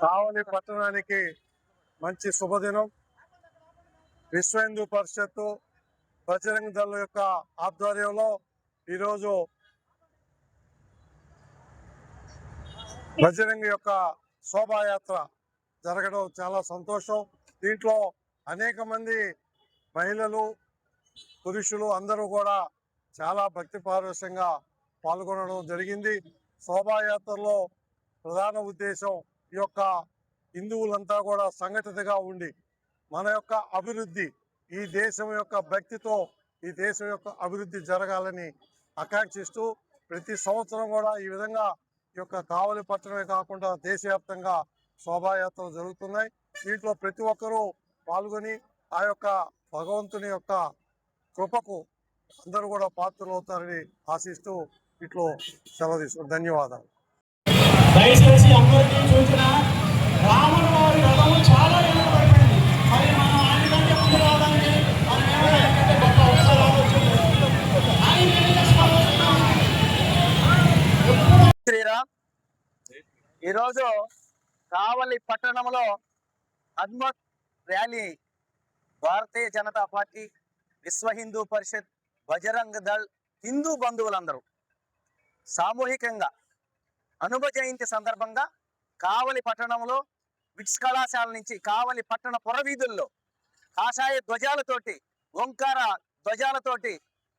కావలి పట్టణానికి మంచి శుభదినం. విశ్వ హిందూ పరిషత్తు బజరంగ దళ యొక్క ఆధ్వర్యంలో ఈరోజు బజరంగ యొక్క శోభాయాత్ర జరగడం చాలా సంతోషం. దీంట్లో అనేక మంది మహిళలు, పురుషులు అందరూ కూడా చాలా భక్తి పారవశ్యంగా పాల్గొనడం జరిగింది. శోభాయాత్రలో ప్రధాన ఉద్దేశం ఈ యొక్క హిందువులంతా కూడా సంఘటితగా ఉండి మన యొక్క అభివృద్ధి, ఈ దేశం యొక్క భక్తితో ఈ దేశం యొక్క అభివృద్ధి జరగాలని ఆకాంక్షిస్తూ ప్రతి సంవత్సరం కూడా ఈ విధంగా ఈ యొక్క కావలి పట్టణమే కాకుండా దేశవ్యాప్తంగా శోభాయాత్రలు జరుగుతున్నాయి. దీంట్లో ప్రతి ఒక్కరూ పాల్గొని ఆ యొక్క భగవంతుని యొక్క కృపకు అందరూ కూడా పాత్రలు అవుతారని ఆశిస్తూ ఇట్లో సెలవు తీసుకుంటాం. ధన్యవాదాలు. దయచేసి అందరికీ చూసిన రాముల వారి రథము చాలా పడిపోయింది. మరి మనం ఆయనకంటే ముందు రావడానికి గొప్ప అవసరాలు శ్రీరామ్. ఈరోజు కావలి పట్టణంలో హనుమత్ ర్యాలీ భారతీయ జనతా పార్టీ, విశ్వ హిందూ పరిషత్, బజరంగ దళ్, హిందూ బంధువులందరూ సామూహికంగా హనుమ జయంతి సందర్భంగా కావలి పట్టణంలో బిట్స్ కళాశాల నుంచి కావలి పట్టణ పురవీధుల్లో కాషాయ ధ్వజాలతోటి, ఓంకార ధ్వజాలతోటి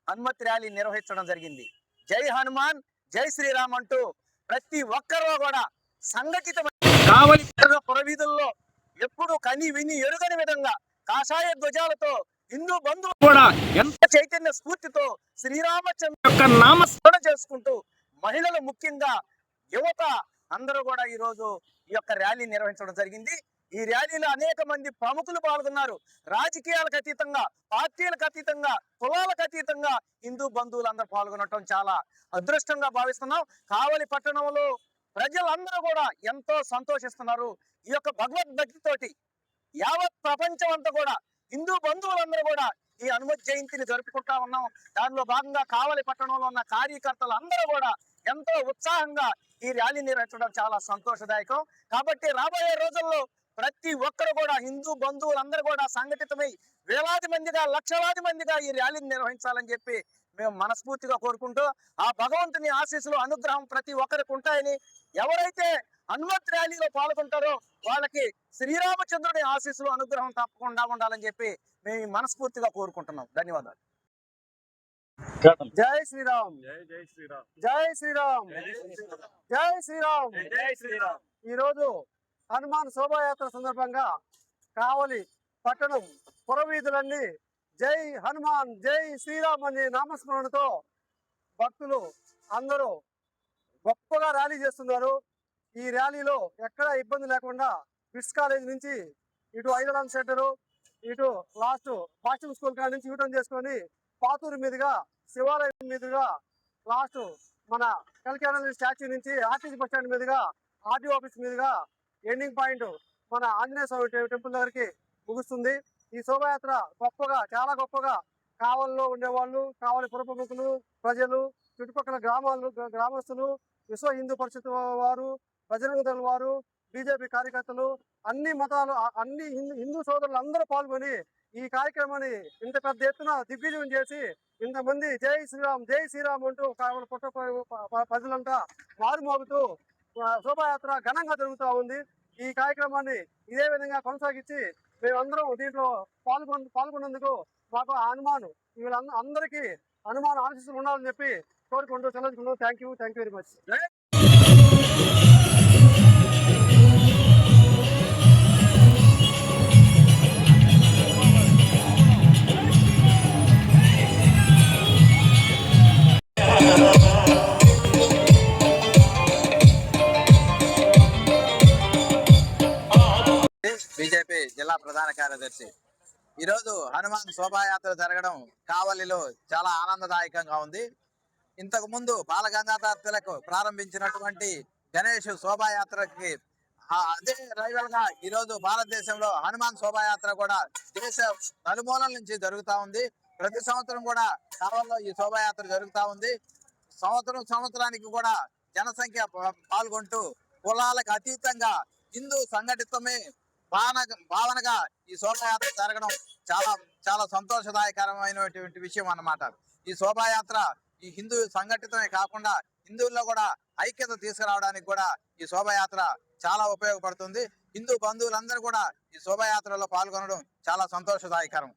హనుమత్ ర్యాలీ నిర్వహించడం జరిగింది. జై హనుమాన్, జై శ్రీరామ్ అంటూ ప్రతి ఒక్కరూ కూడా సంఘటితమైన కావలి పురవీధుల్లో ఎప్పుడు కని విని ఎరుగని విధంగా కాషాయ ధ్వజాలతో హిందూ బంధువులు కూడా ఎంత చైతన్య స్ఫూర్తితో శ్రీరామచంద్ర యొక్క నామస్మరణ చేసుకుంటూ మహిళలు, ముఖ్యంగా యువత అందరూ కూడా ఈ రోజు ఈ యొక్క ర్యాలీ నిర్వహించడం జరిగింది. ఈ ర్యాలీలో అనేక మంది ప్రముఖులు పాల్గొన్నారు. రాజకీయాలకు అతీతంగా, పార్టీలకు అతీతంగా, కులాలకు అతీతంగా హిందూ బంధువులు అందరూ పాల్గొనడం చాలా అదృష్టంగా భావిస్తున్నాం. కావలి పట్టణంలో ప్రజలందరూ కూడా ఎంతో సంతోషిస్తున్నారు. ఈ యొక్క భగవద్భక్తితోటి యావత్ ప్రపంచం అంతా కూడా హిందూ బంధువులందరూ కూడా ఈ హనుమత్ జయంతిని జరుపుకుంటా ఉన్నాం. దానిలో భాగంగా కావలి పట్టణంలో ఉన్న కార్యకర్తలు అందరూ కూడా ఎంతో ఉత్సాహంగా ఈ ర్యాలీ నిర్వహించడం చాలా సంతోషదాయకం. కాబట్టి రాబోయే రోజుల్లో ప్రతి ఒక్కరు కూడా హిందూ బంధువులందరూ కూడా సంఘటితమై వేలాది మందిగా, లక్షలాది మందిగా ఈ ర్యాలీని నిర్వహించాలని చెప్పి మేము మనస్ఫూర్తిగా కోరుకుంటూ, ఆ భగవంతుని ఆశీస్సులు, అనుగ్రహం ప్రతి ఒక్కరికి ఉంటాయని, ఎవరైతే హనుమత్ ర్యాలీలో పాల్గొంటారో వాళ్ళకి శ్రీరామచంద్రుడి ఆశీస్సులు, అనుగ్రహం తప్పకుండా ఉండాలని చెప్పి మేము మనస్ఫూర్తిగా కోరుకుంటున్నాం. ధన్యవాదాలు. జై శ్రీరామ్, జై శ్రీరామ్, జై శ్రీరామ్, జై శ్రీరామ్, జై శ్రీరామ్. ఈరోజు హనుమాన్ శోభాయాత్ర సందర్భంగా కావలి పట్టణం పురవీధులన్నీ జై హనుమాన్, జై శ్రీరామ్ అనే నామస్మరణతో భక్తులు అందరూ గొప్పగా ర్యాలీ చేస్తున్నారు. ఈ ర్యాలీలో ఎక్కడా ఇబ్బంది లేకుండా బిట్స్ కాలేజ్ నుంచి ఇటు ఐదలాం సెంటరు, ఇటు లాస్ట్ పాశ్చిమ స్కూల్ కాడ నుంచి యూటర్న్ చేసుకొని పాతూరు మీదుగా, శివాలయం మీదుగా, లాస్ట్ మన కల్కానంద స్టాచ్యూ నుంచి ఆర్టీసీ బస్ స్టాండ్ మీదుగా, ఆర్టీఓ ఆఫీస్ మీదుగా ఎండింగ్ పాయింట్ మన ఆంజనేయ స్వామి టెంపుల్ దగ్గరికి ముగుస్తుంది. ఈ శోభాయాత్ర గొప్పగా, చాలా గొప్పగా కావలిలో ఉండేవాళ్ళు, కావలి పుర ప్రముఖులు, ప్రజలు, చుట్టుపక్కల గ్రామస్తులు, విశ్వ హిందూ పరిషత్ వారు, బజరంగ దళ వారు, బీజేపీ కార్యకర్తలు, అన్ని మతాలు, అన్ని హిందూ సోదరులు అందరూ పాల్గొని ఈ కార్యక్రమాన్ని ఇంత పెద్ద ఎత్తున దిగ్విజయం చేసి ఇంతమంది జై శ్రీరామ్, జై శ్రీరామ్ అంటూ కావలి పుట్ట ప్రజలంతా మారుమోగుతూ శోభాయాత్ర ఘనంగా జరుగుతూ ఉంది. ఈ కార్యక్రమాన్ని ఇదే విధంగా కొనసాగించి మేమందరం దీంట్లో పాల్గొన్నందుకు మాకు హనుమాన్ వీళ్ళందరికీ హనుమాన్ ఆశీస్సులు ఉండాలని చెప్పి కోరుకుంటూ సెలవుకుంటున్నాం. Thank you very much. BJP జిల్లా ప్రధాన కార్యదర్శి. ఈరోజు హనుమాన్ శోభాయాత్ర జరగడం కావలిలో చాలా ఆనందదాయకంగా ఉంది. ఇంతకు ముందు బాలగంగాధర్ తిలక్ ప్రారంభించినటువంటి గణేష్ శోభాయాత్రకి అదే రైవల్ గా ఈ రోజు భారతదేశంలో హనుమాన్ శోభాయాత్ర కూడా దేశ నలుమూలల నుంచి జరుగుతా ఉంది. ప్రతి సంవత్సరం కూడా కావల్లో ఈ శోభాయాత్ర జరుగుతా ఉంది. సంవత్సరానికి కూడా జనసంఖ్య పాల్గొంటూ కులాలకు అతీతంగా హిందూ సంఘటితమే భావనగా ఈ శోభాయాత్ర జరగడం చాలా చాలా సంతోషదాయకరమైనటువంటి విషయం అన్నమాట. ఈ శోభాయాత్ర ఈ హిందూ సంఘటితమే కాకుండా హిందువుల్లో కూడా ఐక్యత తీసుకురావడానికి కూడా ఈ శోభాయాత్ర చాలా ఉపయోగపడుతుంది. హిందూ బంధువులందరూ కూడా ఈ శోభాయాత్రలో పాల్గొనడం చాలా సంతోషదాయకరం.